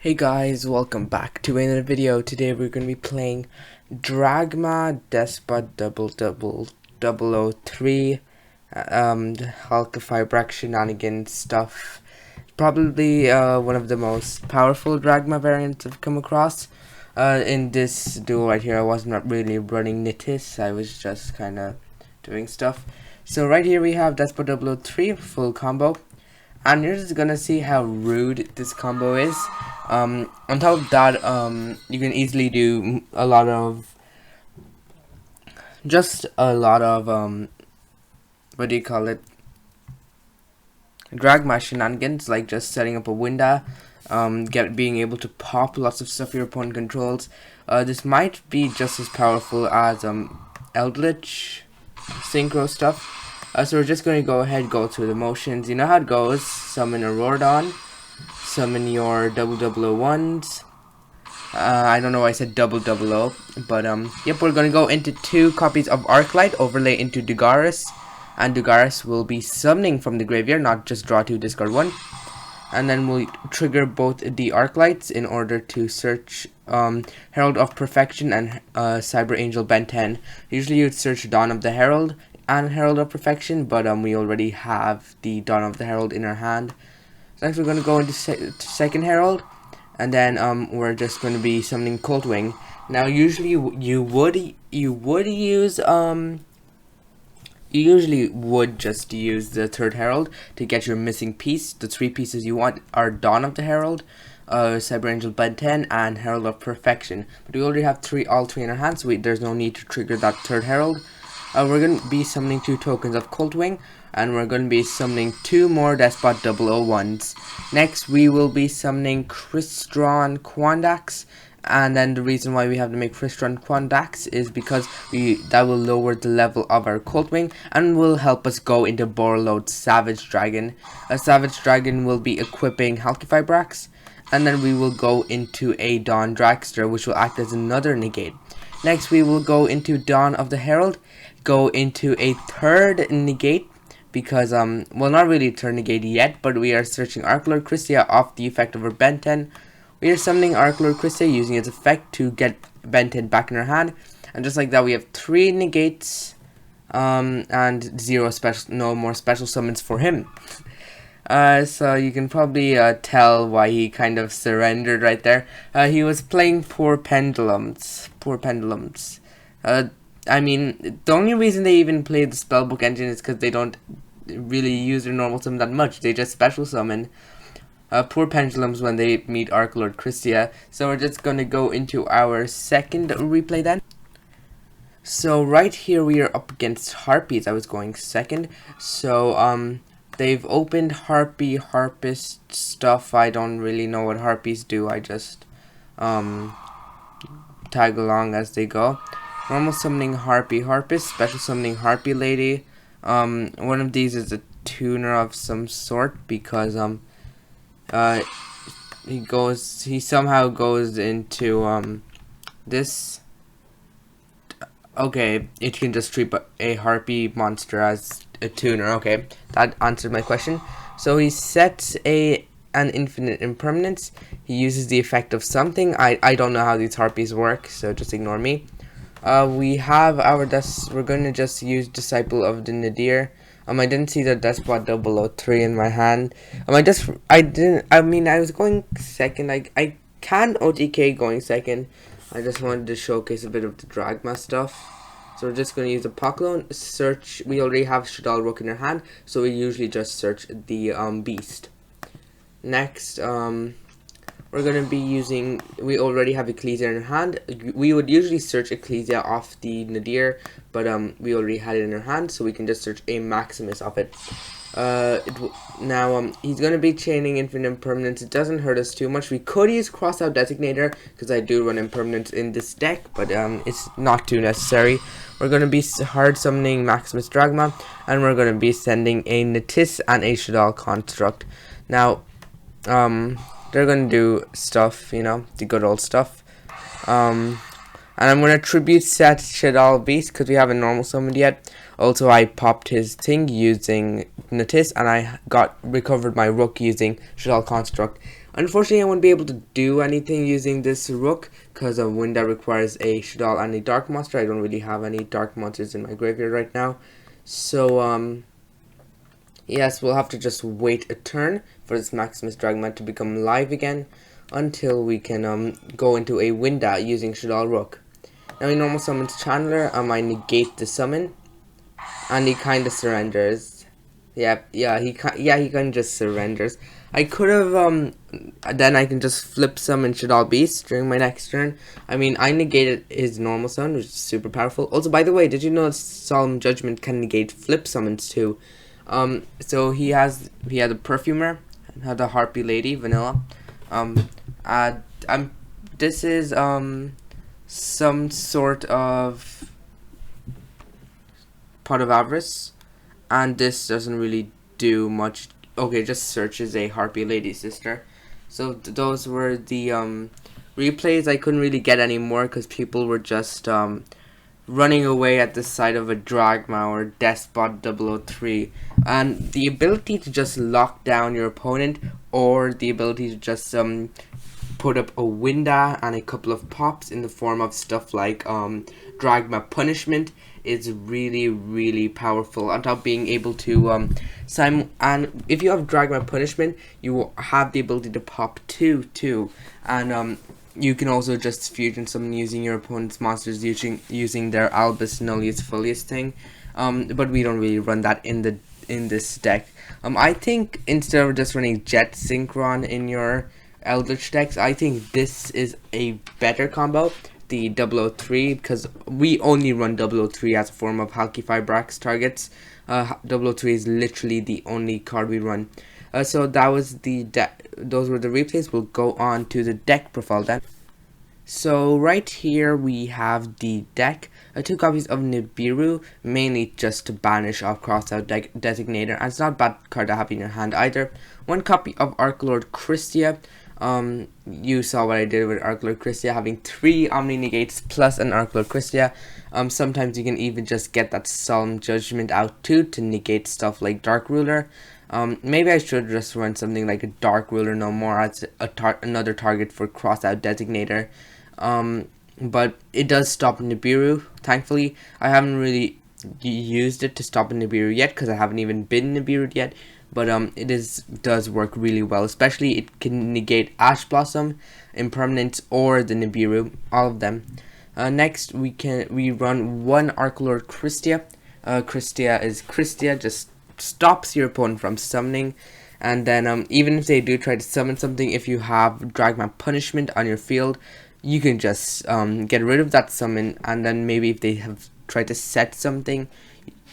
Hey guys, welcome back to another video. Today we're going to be playing Dragma Despot Double Double 003 Halka shenanigans stuff. Probably one of the most powerful Dragma variants I've come across. In this duel right here, I wasn't really running Nitis, I was just kind of doing stuff. So right here we have Despot 003 full combo. And you're just gonna see how rude this combo is. On top of that, you can easily do a lot of what do you call it? Dragma shenanigans, like just setting up a window, being able to pop lots of stuff your opponent controls. This might be just as powerful as Eldritch Synchro stuff. So we're just going to go ahead, go through the motions. You know how it goes. Summon a Roardon. Summon your 001s. I don't know why I said 000, but yep, we're going to go into 2 copies of Arclight, overlay into Dugaris. And Dugaris will be summoning from the graveyard, not just draw 2, discard 1. And then we'll trigger both the Arclights in order to search Herald of Perfection and Cyber Angel Ben 10. Usually you'd search Dawn of the Herald and Herald of Perfection, but we already have the Dawn of the Herald in our hand. So next we're going to go into second Herald, and then we're just going to be summoning Coldwing. Now usually you usually would just use the third Herald to get your missing piece. The 3 pieces you want are Dawn of the Herald, Cyber Angel Ben 10, and Herald of Perfection. But we already have all three in our hands, so there's no need to trigger that third Herald. We're going to be summoning 2 tokens of Coldwing, and we're going to be summoning 2 more Despot 001s. Next, we will be summoning Crystron Quandax, and then the reason why we have to make Crystron Quandax is because that will lower the level of our Coldwing and will help us go into Borreload Savage Dragon. A Savage Dragon will be equipping Halkifibrax, and then we will go into a Dawn Dragster, which will act as another negate. Next, we will go into Dawn of the Herald, go into a third negate, because, well, not really a third negate yet, but we are searching Arclord Christia off the effect of our Ben 10. We are summoning Arclord Christia using its effect to get Ben 10 back in our hand, and just like that, we have 3 negates, and no more special summons for him. So you can probably tell why he kind of surrendered right there. He was playing Poor Pendulums. I mean, the only reason they even play the Spellbook engine is because they don't really use their normal summon that much. They just special summon Poor Pendulums when they meet Arclord Christia. So we're just going to go into our second replay then. So right here we are up against Harpies. I was going second. So they've opened Harpist stuff. I don't really know what Harpies do. I just tag along as they go. Normal summoning Harpist, special summoning Harpy Lady. One of these is a tuner of some sort, because he somehow goes into this. Okay, it can just treat a Harpy monster as a tuner. Okay, that answered my question. So he sets an infinite impermanence. He uses the effect of something. I don't know how these Harpies work, so just ignore me. We have our we're going to just use Disciple of the Nadir. I didn't see the Despot 003 in my hand. I was going second. I can OTK going second. I just wanted to showcase a bit of the Dragma stuff. So we're just going to use the Poklone, search. We already have Shadal Rook in our hand, so we usually just search the Beast. Next, we're going to be using, we already have Ecclesia in our hand. We would usually search Ecclesia off the Nadir, but we already had it in our hand, so we can just search a Maximus off it. Now he's going to be chaining Infinite Impermanence. It doesn't hurt us too much. We could use Crossout Designator, because I do run Impermanence in this deck, but it's not too necessary. We're going to be hard summoning Maximus Dragma, and we're going to be sending a Nitis and a Shadal Construct. Now, they're going to do stuff, you know, the good old stuff. And I'm going to tribute set Shadal Beast because we haven't normal summoned yet. Also, I popped his thing using Natis, and I recovered my Rook using Shadal Construct. Unfortunately, I won't be able to do anything using this rook because a Winda requires a Shadal and a dark monster. I don't really have any dark monsters in my graveyard right now. So, yes, we'll have to just wait a turn for this Maximus Dragma to become live again until we can go into a Winda using Shadal Rook. Now, he normal summons Chandler. I negate the summon, and he kind of surrenders. Yeah, he kind of just surrenders. I could have then I can just flip summon Shadal Beast during my next turn. I mean, I negated his normal summon, which is super powerful. Also, by the way, did you know Solemn Judgment can negate flip summons too? So he had a Perfumer, had a Harpy Lady, Vanilla. This is some sort of Pot of Avarice, and this doesn't really do much. Okay, just searches a Harpy Lady Sister. So those were the replays. I couldn't really get any more because people were just running away at the sight of a Dragma or Despot 003. And the ability to just lock down your opponent, or the ability to just put up a Winda and a couple of pops in the form of stuff like Dragma Punishment, is really, really powerful. On top of being able to and if you have Dragma Punishment, you will have the ability to pop two, and you can also just fusion summon using your opponent's monsters using their Albus Nullius Folius thing. But we don't really run that in this deck. I think instead of just running Jet Synchron in your Eldritch decks, I think this is a better combo, the 003, because we only run 003 as a form of Halqifibrax targets. 003 is literally the only card we run. So that was those were the replays. We'll go on to the deck profile then. So right here we have the deck. 2 copies of Nibiru, mainly just to banish off Crossout Designator, and it's not a bad card to have in your hand either. 1 copy of Archlord Christia. You saw what I did with Archlord Christia, having 3 Omni Negates plus an Archlord Christia. Sometimes you can even just get that Solemn Judgment out too to negate stuff like Dark Ruler. Maybe I should just run something like a Dark Ruler no more as another target for Crossout Designator. But it does stop Nibiru, thankfully. I haven't really used it to stop Nibiru yet because I haven't even been Nibiru yet. But it does work really well, especially it can negate Ash Blossom, Impermanence, or the Nibiru, all of them. Next we run 1 Archlord Christia. Christia just stops your opponent from summoning, and then even if they do try to summon something, if you have Dragma Punishment on your field, you can just get rid of that summon, and then maybe if they have tried to set something,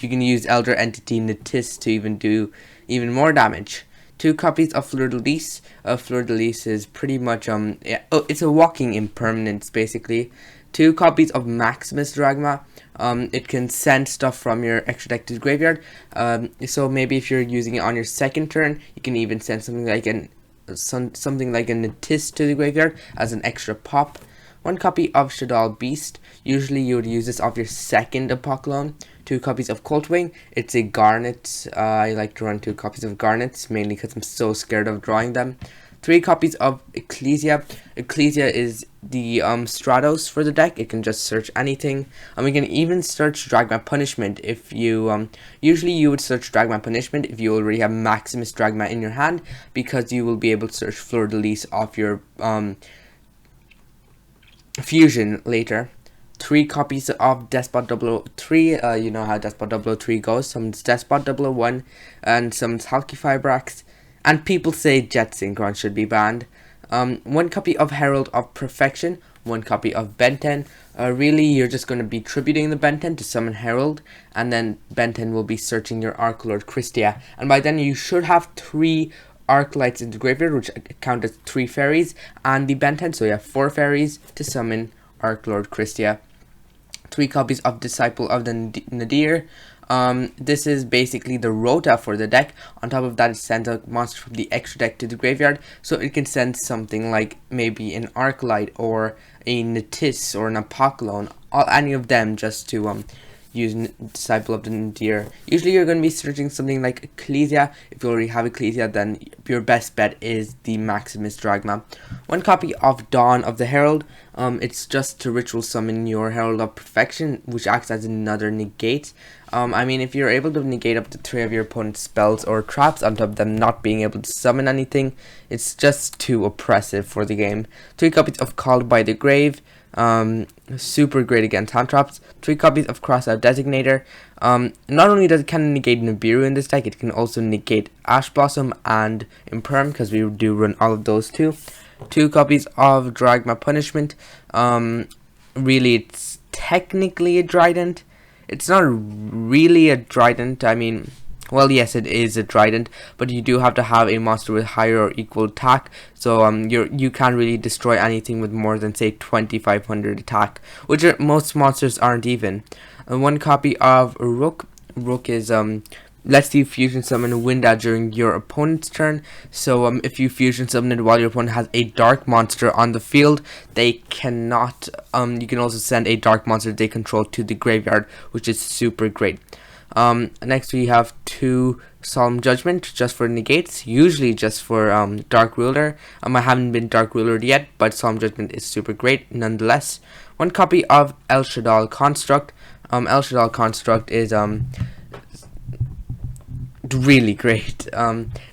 you can use Elder Entity Natis to even do even more damage. 2 copies of Fleur de Lis. Fleur de Lis is pretty much it's a walking impermanence basically. 2 copies of Maximus Dragma. It can send stuff from your extra deck to the graveyard. So maybe if you're using it on your second turn, you can even send something like a Natis to the graveyard as an extra pop. 1 copy of Shadal Beast. Usually you would use this off your second Apocalypse. 2 copies of Coltwing. It's a Garnet. I like to run 2 copies of Garnets, mainly because I'm so scared of drawing them. 3 copies of Ecclesia. Ecclesia is the Stratos for the deck. It can just search anything. And we can even search Dragma Punishment if you usually you would search Dragma Punishment if you already have Maximus Dragma in your hand, because you will be able to search Fleur de Lis off your fusion later. 3 copies of Despot 003. You know how Despot 003 goes. Some Despot 001 and some Halqifibrax. And people say Jet Synchron should be banned. 1 copy of Herald of Perfection. 1 copy of Benten. Really, you're just going to be tributing the Benten to summon Herald, and then Benten will be searching your Archlord Christia. And by then you should have 3 Arclights in the graveyard, which count as 3 fairies, and the Benten, so you have 4 fairies to summon Archlord Christia. 3 copies of Disciple of the Nadir. This is basically the Rota for the deck. On top of that, it sends a monster from the extra deck to the graveyard, so it can send something like maybe an Arclight or a Natis or an Apocalypse, any of them, just to use Disciple of the Nadir. Usually you're going to be searching something like Ecclesia. If you already have Ecclesia, then your best bet is the Maximus Dragma. One copy of Dawn of the Herald. It's just to ritual summon your Herald of Perfection, which acts as another negate. I mean, if you're able to negate up to 3 of your opponent's spells or traps on top of them not being able to summon anything, it's just too oppressive for the game. 3 copies of Called by the Grave. Super great against hand traps. 3 copies of Crossout Designator. Not only does it kind of negate Nibiru in this deck, it can also negate Ash Blossom and Imperm, because we do run all of those too. 2 copies of Dragma Punishment. Really, it's technically a Trident. It's not really a Trident. I mean, well, yes, it is a Trident, but you do have to have a monster with higher or equal attack. So you can't really destroy anything with more than, say, 2500 attack, which most monsters aren't even. 1 copy of Rook. Rook is lets you fusion summon Winda during your opponent's turn. So if you fusion summon it while your opponent has a dark monster on the field, they cannot. You can also send a dark monster they control to the graveyard, which is super great. Next we have 2 Solemn Judgment, just for negates, usually just for Dark Ruler. I haven't been Dark Ruler yet, but Solemn Judgment is super great nonetheless. 1 copy of El Shaddai Construct. El Shaddai Construct is really great.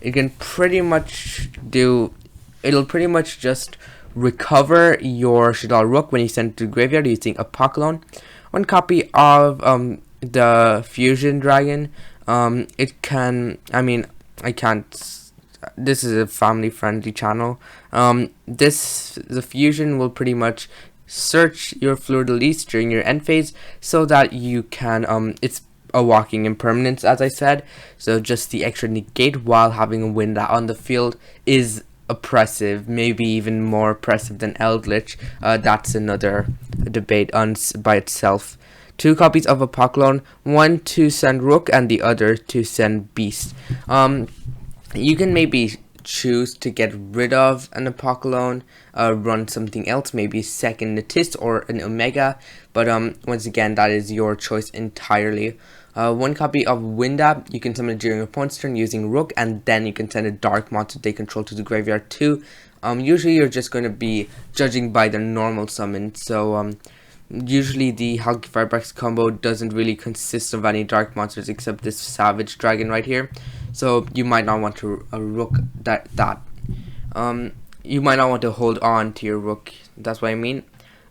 It can pretty much do, it'll pretty much just recover your Shaddai Rook when you send it to the graveyard using Apocalypse. 1 copy of the Fusion Dragon. It can, I mean, I can't, this is a family friendly channel. The Fusion will pretty much search your Fleur-de-Lis during your end phase, so that you can, it's a walking impermanence, as I said, so just the extra negate while having a Winda on the field is oppressive, maybe even more oppressive than Eldritch. That's another debate by itself. 2 copies of Apocalypse, 1 to send Rook and the other to send Beast. You can maybe choose to get rid of an Apocalypse, run something else, maybe a second Natist or an Omega, but once again, that is your choice entirely. 1 copy of Winda, you can summon it during your opponent's turn using Rook, and then you can send a dark monster they control to the graveyard too. Usually you're just going to be judging by the normal summon, so usually the Hulky Firebrax combo doesn't really consist of any dark monsters except this Savage Dragon right here, so you might not want to Rook that. You might not want to hold on to your Rook, that's what I mean.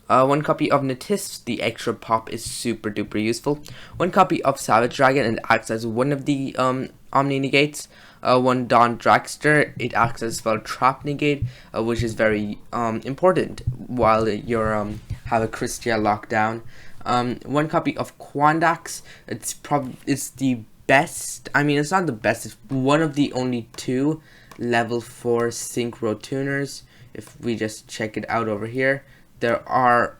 1 copy of Natist, the extra pop is super duper useful. 1 copy of Savage Dragon, and it acts as one of the Omni negates. 1 Dawn Dragster, it acts as spell trap negate, which is very important while you're have a Christia lockdown. 1 copy of Quandax, it's the best, I mean, it's not the best, it's one of the only 2 level 4 Synchro tuners. If we just check it out over here, there are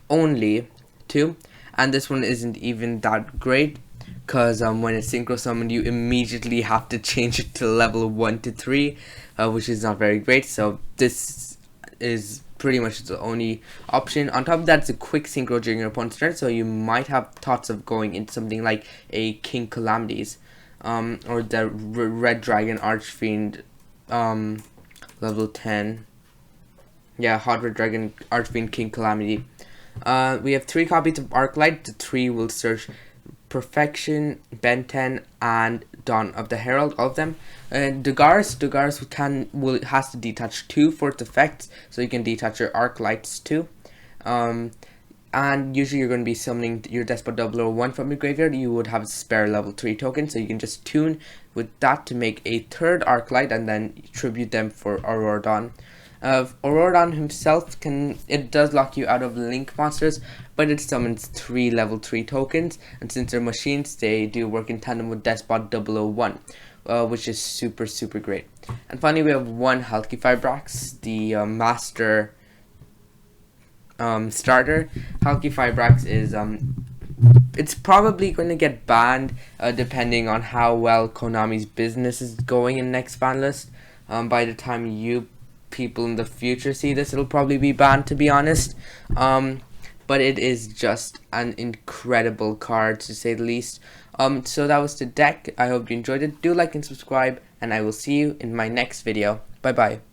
only 2, and this one isn't even that great, because when it's Synchro summoned, you immediately have to change it to level 1 to 3, which is not very great, so this is pretty much the only option. On top of that, it's a quick Synchro during your opponent's turn, so you might have thoughts of going into something like a King Calamities, or the Red Dragon Archfiend, level 10. Yeah, Hot Red Dragon Archfiend King Calamity. We have 3 copies of Arclight. The 3 will search Perfection, Ben 10, and Dawn of the Herald, all of them. Dagaris has to detach 2 for its effects, so you can detach your Arclights too. And usually you're going to be summoning your Despot 001 from your graveyard. You would have a spare level 3 token, so you can just tune with that to make a 3rd Arclight and then tribute them for Aurora Dawn. Auroradon himself it does lock you out of link monsters, but it summons 3 level 3 tokens, and since they're machines, they do work in tandem with Despot 001, which is super great. And finally, we have 1 Hulky Firebrax, the master starter. Hulky Firebrax is it's probably going to get banned depending on how well Konami's business is going in next ban list. By the time you people in the future see this, it'll probably be banned, to be honest. but it is just an incredible card to say the least. So that was the deck. I hope you enjoyed it. Do like and subscribe, and I will see you in my next video. Bye bye.